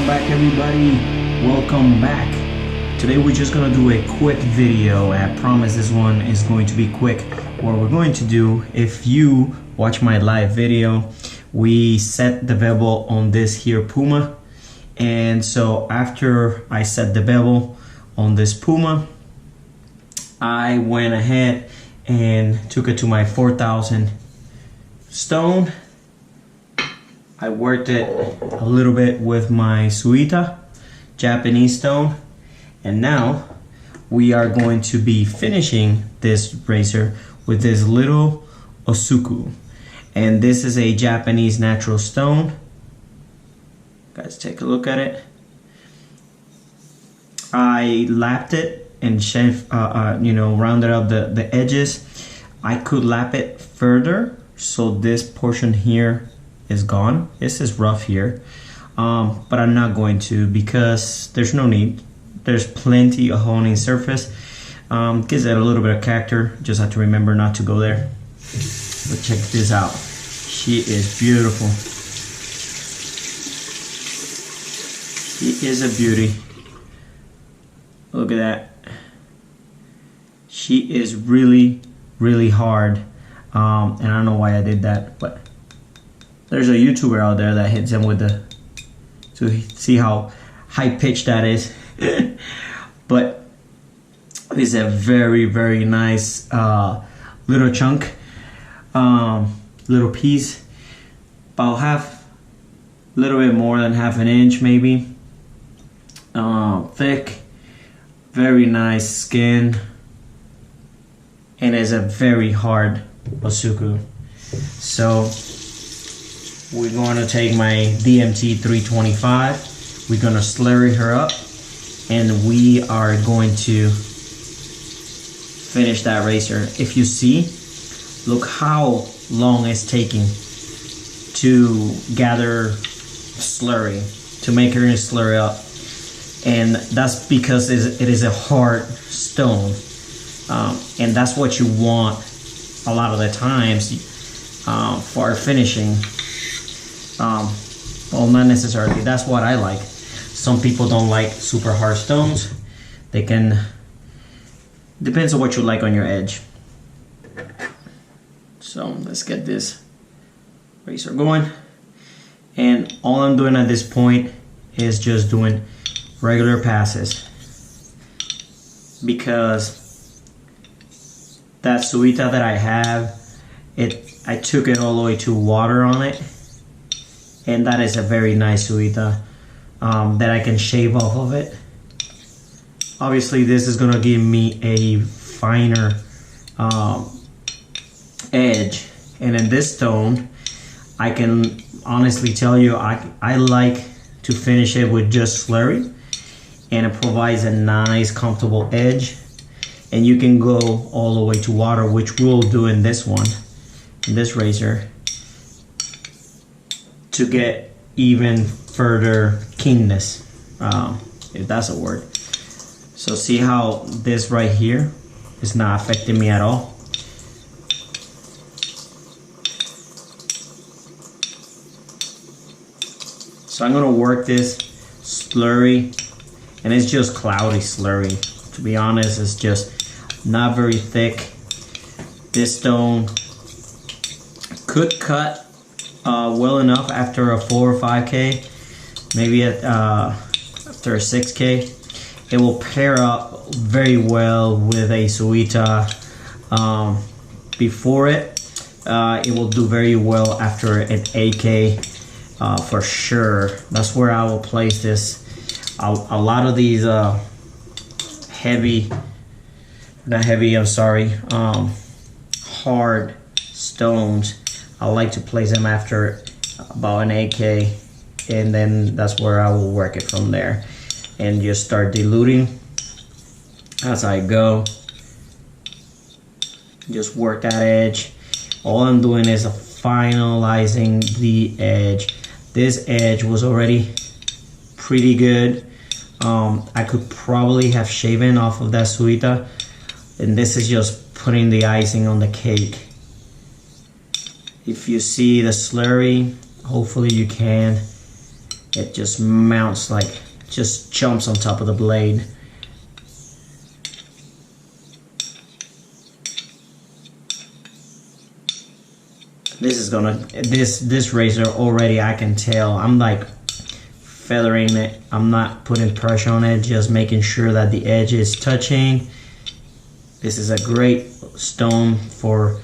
back, everybody. Welcome back. Today we're just gonna do a quick video. I promise this one is going to be quick. What we're going to do, if you watch my live video, we set the bevel on this here Puma, and so after I set the bevel on this Puma, I went ahead and took it to my 4000 stone. I worked it a little bit with my Suita Japanese stone, and now we are going to be finishing this razor with this little Ozuku, and this is a Japanese natural stone. Guys, take a look at it. I lapped it and rounded up the edges. I could lap it further, so this portion here is gone. This is rough here, but I'm not going to because there's no need. There's plenty of honing surface. Gives it a little bit of character. Just have to remember not to go there. But check this out. She is beautiful. She is a beauty. Look at that. She is really, really hard. And I don't know why I did that, but there's a YouTuber out there that hits him with the, to see how high pitched that is. But it's a very, very nice little chunk, little piece, about a little bit more than half an inch maybe, thick, very nice skin, and is a very hard Ozuku. So we're going to take my DMT 325, we're going to slurry her up, and we are going to finish that razor. If you see, look how long it's taking to gather slurry, to make her slurry up, and that's because it is a hard stone, and that's what you want a lot of the times for finishing. Well, not necessarily. That's what I like. Some people don't like super hard stones. They can, depends on what you like on your edge. So let's get this razor going. And all I'm doing at this point is just doing regular passes, because that Suita that I have, I took it all the way to water on it. And that is a very nice Suita that I can shave off of it. Obviously, this is gonna give me a finer edge. And in this stone, I can honestly tell you, I like to finish it with just slurry, and it provides a nice, comfortable edge. And you can go all the way to water, which we'll do in this one, in this razor, to get even further keenness, if that's a word. So see how this right here is not affecting me at all. So I'm gonna work this slurry, and it's just cloudy slurry. To be honest, it's just not very thick. This stone could cut well enough after a 4 or 5K, maybe after a 6K. It will pair up very well with a Suita. Before it will do very well after an 8K for sure. That's where I will place this. A lot of these hard stones, I like to place them after about an 8K, and then that's where I will work it from there, and just start diluting as I go. Just work that edge. All I'm doing is finalizing the edge. This edge was already pretty good. I could probably have shaven off of that Suita, and this is just putting the icing on the cake. If you see the slurry, hopefully you can, it just mounts, like just jumps on top of the blade. This is gonna, this razor already, I can tell, I'm like feathering it. I'm not putting pressure on it, just making sure that the edge is touching. This is a great stone for,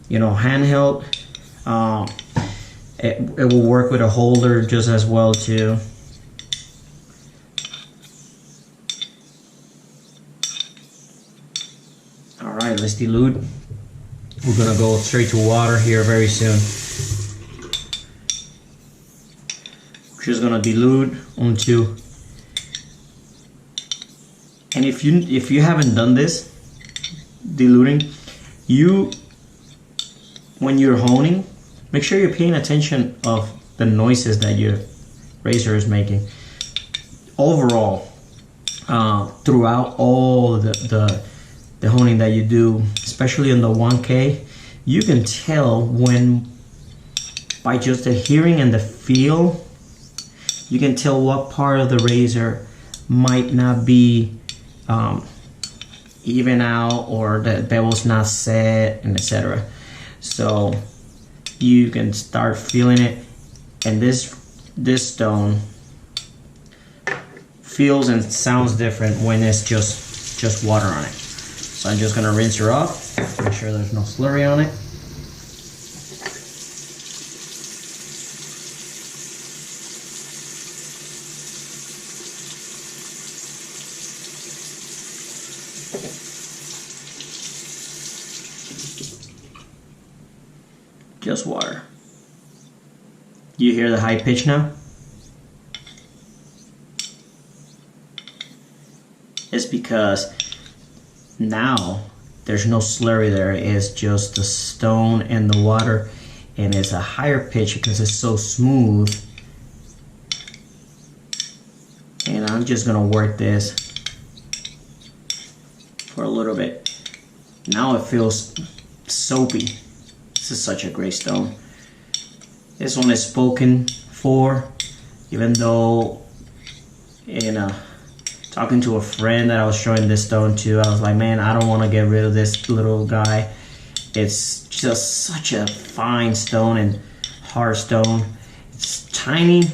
you know, handheld. It will work with a holder just as well too. All right, let's dilute. We're gonna go straight to water here very soon. We're just gonna dilute onto. And if you haven't done this diluting, when you're honing, make sure you're paying attention of the noises that your razor is making. Overall, throughout all the honing that you do, especially in the 1K, you can tell when, by just the hearing and the feel, you can tell what part of the razor might not be even out, or the bevel's not set, and etc. So you can start feeling it, and this stone feels and sounds different when it's just water on it. So I'm just gonna rinse her off, make sure there's no slurry on it. Just water. You hear the high pitch now? It's because now there's no slurry there. It's just the stone and the water, and it's a higher pitch because it's so smooth. And I'm just gonna work this for a little bit. Now it feels soapy. This is such a great stone. This one is spoken for, even though talking to a friend that I was showing this stone to, I was like, man, I don't want to get rid of this little guy. It's just such a fine stone and hard stone. It's tiny.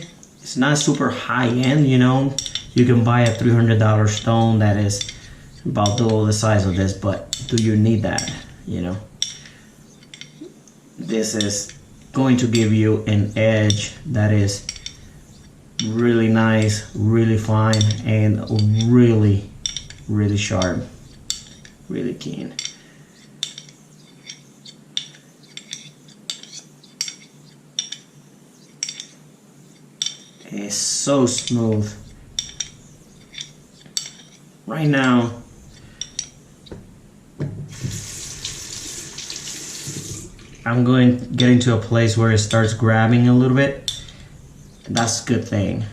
It's not super high end, you know. You can buy a $300 stone that is about double the size of this, but do you need that, you know? This is going to give you an edge that is really nice, really fine, and really, really sharp, really keen. It's so smooth. Right now, I'm getting to a place where it starts grabbing a little bit. That's a good thing.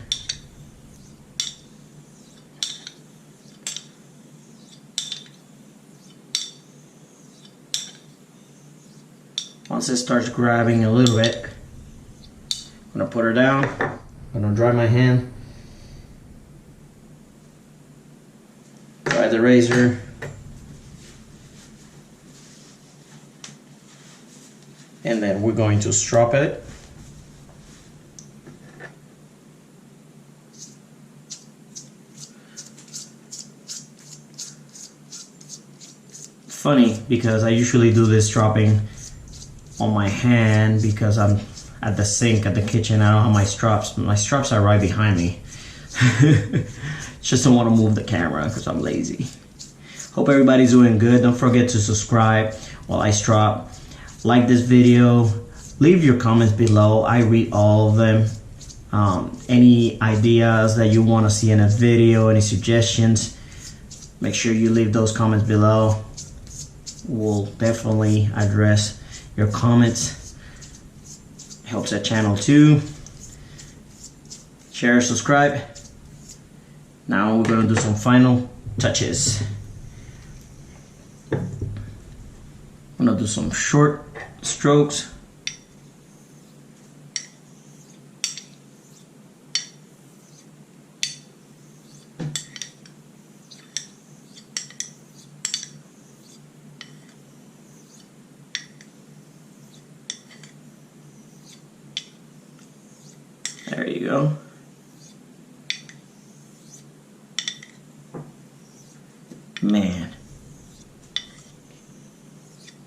Once it starts grabbing a little bit, I'm gonna put her down. I'm gonna dry my hand. Dry the razor. And then we're going to strop it. Funny, because I usually do this stropping on my hand because I'm at the sink at the kitchen. I don't have my strops. My strops are right behind me. Just don't want to move the camera because I'm lazy. Hope everybody's doing good. Don't forget to subscribe while I strop. Like this video. Leave your comments below. I read all of them. Any ideas that you want to see in a video, any suggestions, make sure you leave those comments below. We'll definitely address your comments. Helps the channel too. Share, subscribe. Now we're going to do some final touches. I'm going to do some short strokes. you go. Man,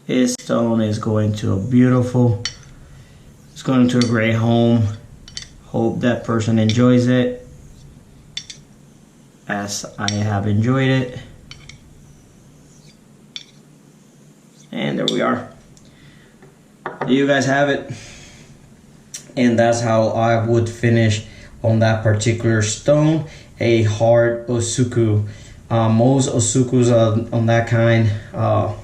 his stone is going to a beautiful, it's going to a great home. Hope that person enjoys it as I have enjoyed it. And there we are. There you guys have it. And that's how I would finish on that particular stone, a hard Ozuku. Most Ozukus on that kind, a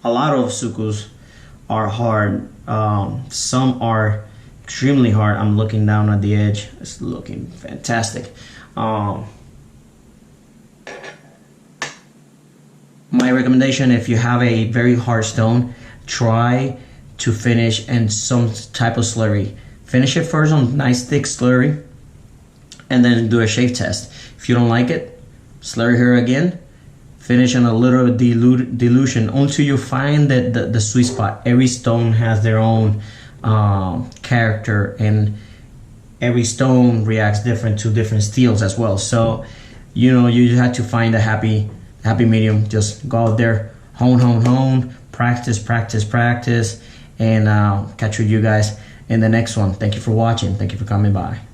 lot of Ozukus are hard. Some are extremely hard. I'm looking down at the edge. It's looking fantastic. My recommendation, if you have a very hard stone, try to finish in some type of slurry. Finish it first on nice thick slurry and then do a shave test. If you don't like it, slurry here again, finish on a little dilution until you find that the sweet spot. Every stone has their own character, and every stone reacts different to different steels as well. So you know, you have to find a happy medium. Just go out there, hone, practice, and catch with you guys in the next one. Thank you for watching. Thank you for coming by.